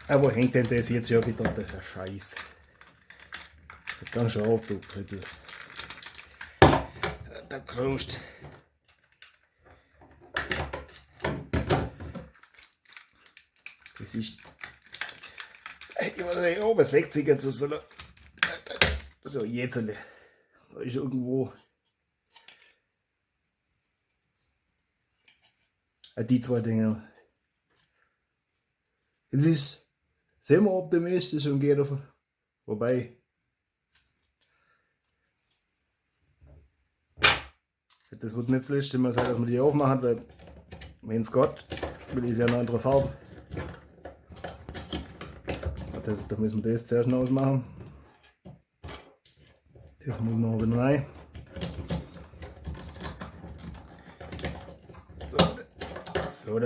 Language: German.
Aber wo hängt denn das jetzt ja wieder, der Scheiß? Ganz schön auf, du Krüppel. Der Krust. Das ist... Ich weiß nicht, ob es wegzwickern zu sollen. So, jetzt. Da ist irgendwo... Die zwei Dinge. Es ist semi-optimistisch und geht davon. Wobei... Das wird nicht das letzte Mal sein, dass man die aufmachen, weil wenn es geht, will ich ja eine andere Farbe. Da müssen wir das zuerst noch ausmachen. Das muss noch wieder rein. So, so,